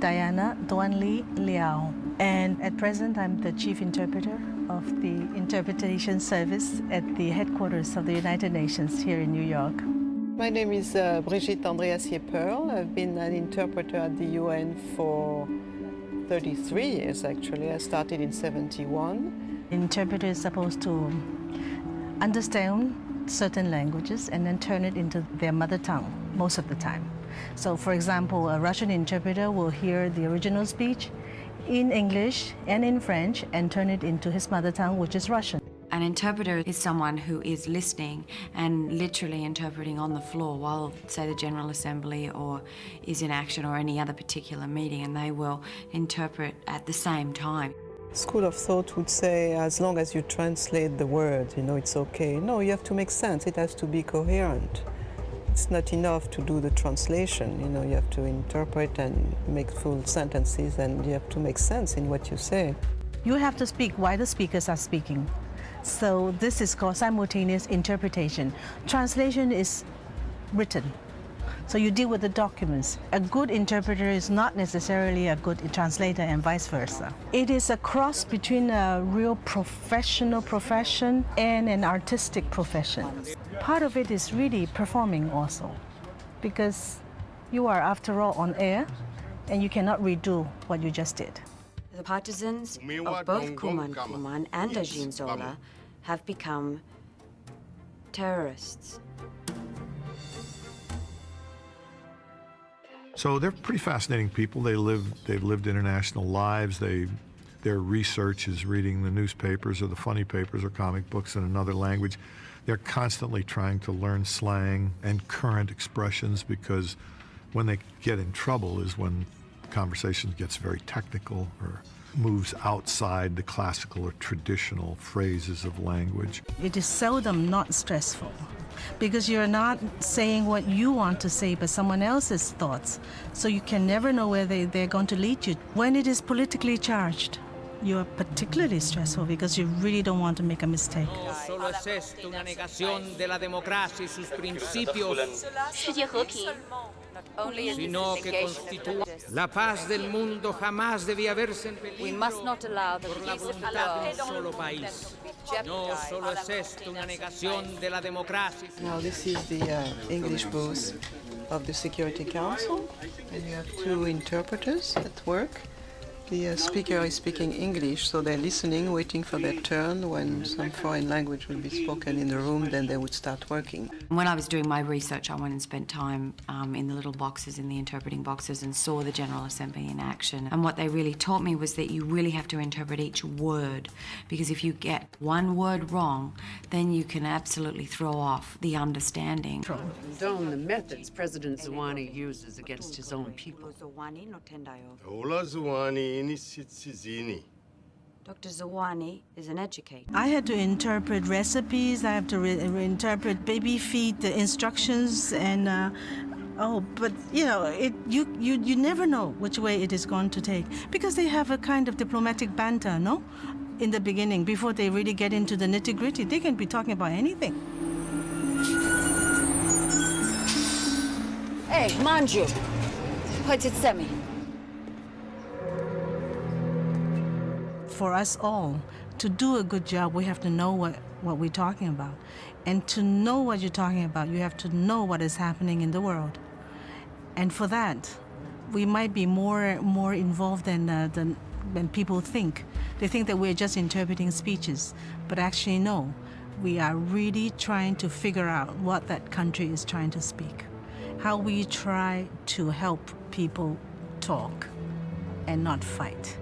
Diana Duan Li Liao, and at present I'm the chief interpreter of the interpretation service at the headquarters of the United Nations here in New York. My name is Brigitte Andreassier-Pearl. I've been an interpreter at the UN for 33 years, actually. I started in 71. Interpreter is supposed to understand certain languages and then turn it into their mother tongue most of the time. So, for example, a Russian interpreter will hear the original speech in English and in French and turn it into his mother tongue, which is Russian. An interpreter is someone who is listening and literally interpreting on the floor while, say, the General Assembly or is in action or any other particular meeting, and they will interpret at the same time. School of thought would say, as long as you translate the word, it's okay. No, you have to make sense. It has to be coherent. It's not enough to do the translation. You have to interpret and make full sentences, and you have to make sense in what you say. You have to speak while the speakers are speaking. So this is called simultaneous interpretation. Translation is written. So you deal with the documents. A good interpreter is not necessarily a good translator and vice versa. It is a cross between a real professional profession and an artistic profession. Part of it is really performing also, because you are, after all, on air and you cannot redo what you just did. The partisans of both Kuman Kuman and Ajin Zola have become terrorists. So they're pretty fascinating people. They've lived international lives. Their research is reading the newspapers or the funny papers or comic books in another language. They're constantly trying to learn slang and current expressions, because when they get in trouble is when conversation gets very technical or moves outside the classical or traditional phrases of language. It is seldom not stressful, because you're not saying what you want to say, but someone else's thoughts. So you can never know where they're going to lead you. When it is politically charged, you are particularly stressful because you really don't want to make a mistake. No solo es esto una negación de la democracia y sus principios, sino que constituye la paz del mundo jamás debía verse en peligro por la voluntad de un solo país. No solo es esto una negación de la democracia. Now this is the English booth of the Security Council, and you have two interpreters at work. The speaker is speaking English, so they're listening, waiting for their turn. When some foreign language will be spoken in the room, then they would start working. When I was doing my research, I went and spent time in the little boxes, in the interpreting boxes, and saw the General Assembly in action. And what they really taught me was that you really have to interpret each word, because if you get one word wrong, then you can absolutely throw off the understanding. Condone the methods President Zwane uses against his own people. Ola Zwane ni sitsizini. Dr. Zwane is an educator. I had to interpret recipes, I have to interpret baby feed, the instructions, and but you never know which way it is going to take, because they have a kind of diplomatic banter, no? In the beginning, before they really get into the nitty-gritty, they can be talking about anything. Hey, Manju, chodź semi. For us all, to do a good job, we have to know what we're talking about. And to know what you're talking about, you have to know what is happening in the world. And for that, we might be more involved than people think. They think that we're just interpreting speeches, but actually no. We are really trying to figure out what that country is trying to speak. How we try to help people talk and not fight.